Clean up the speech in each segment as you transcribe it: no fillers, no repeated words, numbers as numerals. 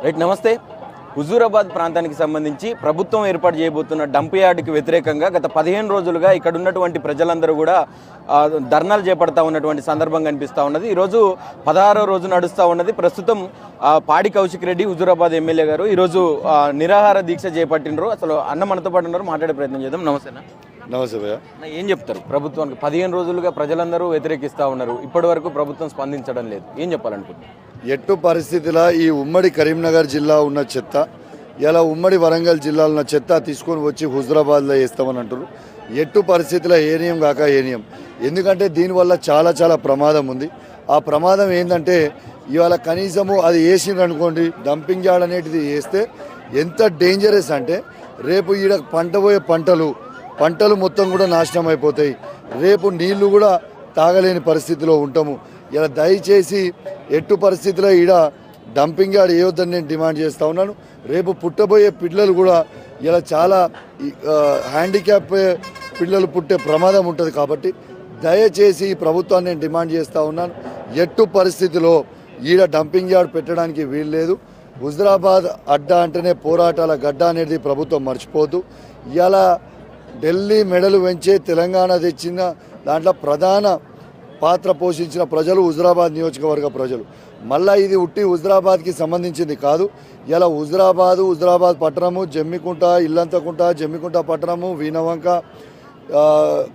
Right, నమస్తే. హుజూరాబాద్ ప్రాంతానికి సంబంధించి ప్రభుత్వం ఏర్పాటు చేయబోతున్న డంప్ యార్డ్కి వ్యతిరేకంగా గత 15 రోజులుగా ఇక్కడ ఉన్నటువంటి ప్రజలందరూ కూడా ధర్నాలు చేపడతా ఉన్నటువంటి సందర్భం కనిపిస్తూ ఉన్నది. ఈరోజు 16వ రోజు నడుస్తూ ఉన్నది. ప్రస్తుతం పాడి కౌశిక్ రెడ్డి హుజూరాబాద్ ఎమ్మెల్యే గారు ఈరోజు నిరాహార దీక్ష చేపట్టినరు. అసలు అన్న మనతో పాటు ఉన్నారు, మాట్లాడే ప్రయత్నం చేద్దాం. నమస్తేనా. నమస్తే భయ్య. ఏం చెప్తారు? ప్రభుత్వానికి 15 రోజులుగా ప్రజలందరూ వ్యతిరేకిస్తూ ఉన్నారు, ఇప్పటి వరకు ప్రభుత్వం స్పందించడం లేదు, ఏం చెప్పాలనుకుంటున్నారు? ఎట్టు పరిస్థితిలో ఈ ఉమ్మడి కరీంనగర్ జిల్లా ఉన్న చెత్త ఇలా ఉమ్మడి వరంగల్ జిల్లాలో ఉన్న చెత్త తీసుకొని వచ్చి హుజూరాబాద్లో వేస్తామని అంటారు. ఎట్టు పరిస్థితిలో ఏనియం కాక ఏనియం, ఎందుకంటే దీనివల్ల చాలా చాలా ప్రమాదం ఉంది. ఆ ప్రమాదం ఏంటంటే ఇవాళ కనీసము అది వేసిండ్రు అనుకోండి, డంపింగ్ యార్డ్ అనేటిది వేస్తే ఎంత డేంజరస్ అంటే రేపు ఈడ పోయే పంటలు మొత్తం కూడా నాశనం అయిపోతాయి. రేపు నీళ్లు కూడా తాగలేని పరిస్థితిలో ఉంటాము. ఇలా దయచేసి ఎట్టు పరిస్థితిలో ఈడ డంపింగ్ యార్డ్ వేయొద్దని నేను డిమాండ్ చేస్తూ ఉన్నాను. రేపు పుట్టబోయే పిల్లలు కూడా ఇలా చాలా హ్యాండిక్యాప్ పిల్లలు పుట్టే ప్రమాదం ఉంటుంది. కాబట్టి దయచేసి ఈ ప్రభుత్వాన్ని నేను డిమాండ్ చేస్తూ ఉన్నాను, ఎట్టు పరిస్థితిలో ఈడ డంపింగ్ యార్డ్ పెట్టడానికి వీలు లేదు. హుజూరాబాద్ అడ్డా అంటేనే పోరాటాల గడ్డ అనేది ప్రభుత్వం మర్చిపోద్దు. ఇలా ఢిల్లీ మెడలు వెంచే తెలంగాణ తెచ్చిన దాంట్లో ప్రధాన పాత్ర పోషించిన ప్రజలు హుజూరాబాద్ నియోజకవర్గ ప్రజలు. మళ్ళీ ఇది ఉట్టి హుజూరాబాద్కి సంబంధించింది కాదు. ఇలా హుజూరాబాద్ పట్టణము, జమ్మికుంట, ఇల్లంతకుంట, జమ్మికుంట పట్టణము, వీణవంక,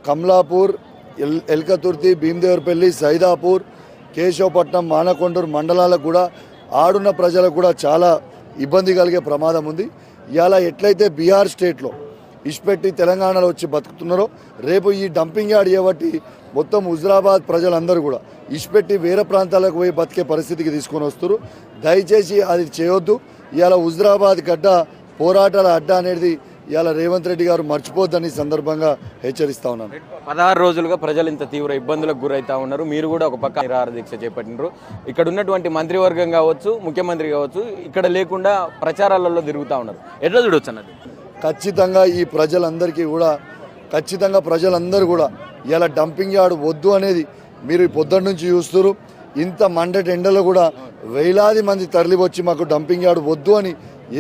కమలాపూర్, ఎల్కతుర్తి, భీమదేవరపల్లి, సైదాపూర్, కేశవపట్నం, మానకొండూరు మండలాలకు కూడా ఆడున్న ప్రజలకు కూడా చాలా ఇబ్బంది కలిగే ప్రమాదం ఉంది. ఇలా ఎట్లయితే బీహార్ స్టేట్లో ఇష్పెట్టి తెలంగాణలో వచ్చి బతుకుతున్నారో రేపు ఈ డంపింగ్ యార్డ్ చేయబట్టి మొత్తం హుజూరాబాద్ ప్రజలందరూ కూడా ఇష్పెట్టి వేరే ప్రాంతాలకు పోయి బతికే పరిస్థితికి తీసుకొని వస్తారు. దయచేసి అది చేయొద్దు. ఇవాళ హుజూరాబాద్ గడ్డ పోరాటాల అడ్డా అనేది ఇవాళ రేవంత్ రెడ్డి గారు మర్చిపోద్దని సందర్భంగా హెచ్చరిస్తా ఉన్నాను. 16 రోజులుగా ప్రజలు ఇంత తీవ్ర ఇబ్బందులకు గురవుతా ఉన్నారు. మీరు కూడా ఒక పక్క నిరాహార దీక్ష చేపట్టినారు. ఇక్కడ ఉన్నటువంటి మంత్రివర్గం కావచ్చు, ముఖ్యమంత్రి కావచ్చు, ఇక్కడ లేకుండా ప్రచారాలలో తిరుగుతూ ఉన్నారు. ఎట్లా చూడొచ్చు అన్నది? ఖచ్చితంగా ఈ ప్రజలందరూ కూడా ఇలా డంపింగ్ యార్డ్ వద్దు అనేది మీరు పొద్దున్న నుంచి చూస్తారు. ఇంత మండటి ఎండలో కూడా వేలాది మంది తరలి వచ్చి మాకు డంపింగ్ యార్డ్ వద్దు అని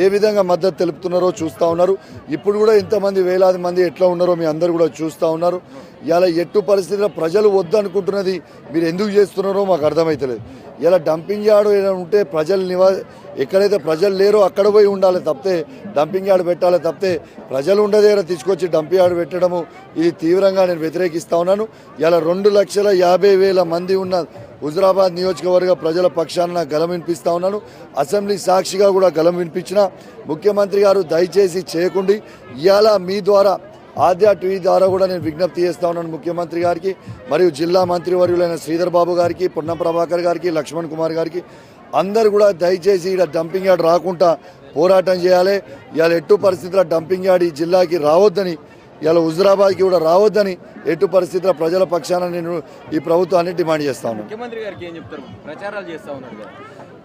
ఏ విధంగా మద్దతు తెలుపుతున్నారో చూస్తూ ఉన్నారు. ఇప్పుడు కూడా ఇంతమంది వేలాది మంది ఎట్లా ఉన్నారో మీ అందరూ కూడా చూస్తూ ఉన్నారు. ఇలా ఎట్టు పరిస్థితిలో ప్రజలు వద్దు అనుకుంటున్నది మీరు ఎందుకు చేస్తున్నారో మాకు అర్థమవుతలేదు. ఇలా డంపింగ్ యార్డ్ ఉంటే ఎక్కడైతే ప్రజలు లేరో అక్కడ పోయి ఉండాలి తప్పితే డంపింగ్ యార్డ్ పెట్టాలి తప్పితే ప్రజలు ఉండదేరా తీసుకొచ్చి డంపింగ్ యార్డ్ పెట్టడము ఇది తీవ్రంగా నేను వ్యతిరేకిస్తూ ఉన్నాను. ఇలా 2,50,000 మంది ఉన్న హుజూరాబాద్ నియోజకవర్గ ప్రజల పక్షాన గలం వినిపిస్తూ ఉన్నాను. అసెంబ్లీ సాక్షిగా కూడా గలం వినిపించిన ముఖ్యమంత్రి గారు దయచేసి చేయకుండి ఇవాళ మీ ద్వారా ఆద్య టీవీ ద్వారా కూడా నేను విజ్ఞప్తి చేస్తూ ఉన్నాను ముఖ్యమంత్రి గారికి, మరియు జిల్లా మంత్రివర్యులైన శ్రీధర్ బాబు గారికి, పొన్నం ప్రభాకర్ గారికి, లక్ష్మణ్ కుమార్ గారికి అందరు కూడా దయచేసి ఇక్కడ డంపింగ్ యార్డ్ రాకుండా పోరాటం చేయాలి. ఇవాళ ఎట్టు పరిస్థితుల్లో డంపింగ్ యార్డ్ ఈ జిల్లాకి రావద్దని, ఇలా హుజూరాబాద్కి కూడా రావద్దని ఎట్టు పరిస్థితుల్లో ప్రజల పక్షాన నేను ఈ ప్రభుత్వాన్ని డిమాండ్ చేస్తా ఉన్నాను. ముఖ్యమంత్రి గారికి ఏం చెప్తారు? ప్రచారాలు చేస్తూ ఉన్నారు కదా.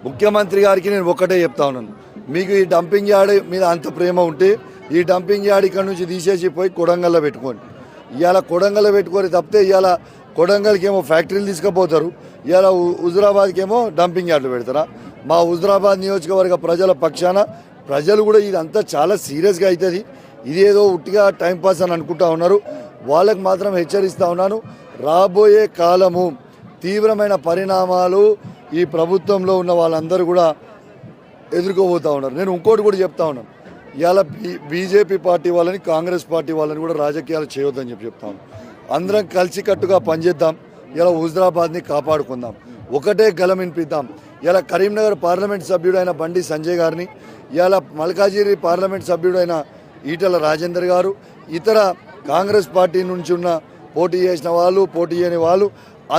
ముఖ్యమంత్రి గారికి నేను ఒక్కటే చెప్తా ఉన్నాను, మీకు ఈ డంపింగ్ యార్డ్ మీద అంత ప్రేమ ఉంటే ఈ డంపింగ్ యార్డ్ ఇక్కడ నుంచి తీసేసి పోయి కొడంగల్లో పెట్టుకోండి. ఇవాళ కొడంగల్లో పెట్టుకొని తప్పితే ఇవాళ కొడంగల్కి ఏమో ఫ్యాక్టరీలు తీసుకుపోతారు, ఇవాళ హుజూరాబాద్కి ఏమో డంపింగ్ యార్డ్లు పెడతారా? మా హుజూరాబాద్ నియోజకవర్గ ప్రజల పక్షాన ప్రజలు కూడా ఇదంతా చాలా సీరియస్గా అవుతుంది, ఇదేదో ఉట్టిగా టైంపాస్ అని అనుకుంటా ఉన్నారు. వాళ్ళకి మాత్రం హెచ్చరిస్తూ ఉన్నాను, రాబోయే కాలము తీవ్రమైన పరిణామాలు ఈ ప్రభుత్వంలో ఉన్న వాళ్ళందరూ కూడా ఎదుర్కోబోతూ ఉన్నారు. నేను ఇంకోటి కూడా చెప్తా ఉన్నాను, ఇవాళ బీజేపీ పార్టీ వాళ్ళని, కాంగ్రెస్ పార్టీ వాళ్ళని కూడా రాజకీయాలు చేయొద్దని చెప్తాను. అందరం కలిసికట్టుగా పనిచేద్దాం, ఇలా హుజూరాబాద్ని కాపాడుకుందాం, ఒకటే గలం వినిపిద్దాం. ఇలా కరీంనగర్ పార్లమెంట్ సభ్యుడైన బండి సంజయ్ గారిని, ఇలా మల్కాజిగిరి పార్లమెంట్ సభ్యుడైన ఈటల రాజేందర్ గారు, ఇతర కాంగ్రెస్ పార్టీ నుంచి ఉన్న పోటీ చేసిన వాళ్ళు, పోటీ చేయని వాళ్ళు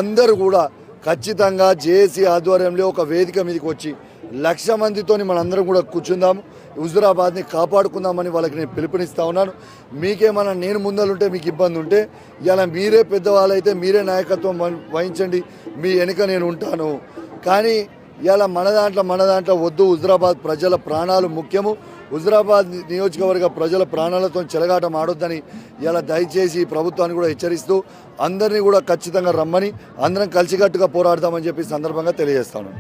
అందరూ కూడా ఖచ్చితంగా జేఏసీ ఆధ్వర్యంలో ఒక వేదిక మీదకి వచ్చి 1,00,000 మందితోని మనందరం కూడా కూర్చుందాము, హుజూరాబాద్ని కాపాడుకుందామని వాళ్ళకి నేను పిలుపునిస్తూ ఉన్నాను. మీకేమన్నా నేను ముందలుంటే మీకు ఇబ్బంది ఉంటే ఇలా మీరే పెద్దవాళ్ళైతే మీరే నాయకత్వం వహించండి, మీ వెనుక నేను ఉంటాను. కానీ ఇలా మన దాంట్లో వద్దు. హుజూరాబాద్ ప్రజల ప్రాణాలు ముఖ్యము. హుజూరాబాద్ నియోజకవర్గ ప్రజల ప్రాణాలతో చెలగాటం ఆడొద్దని ఇలా దయచేసి ప్రభుత్వాన్ని కూడా హెచ్చరిస్తూ అందరినీ కూడా ఖచ్చితంగా రమ్మని అందరం కలిసికట్టుగా పోరాడదామని చెప్పి సందర్భంగా తెలియజేస్తాను.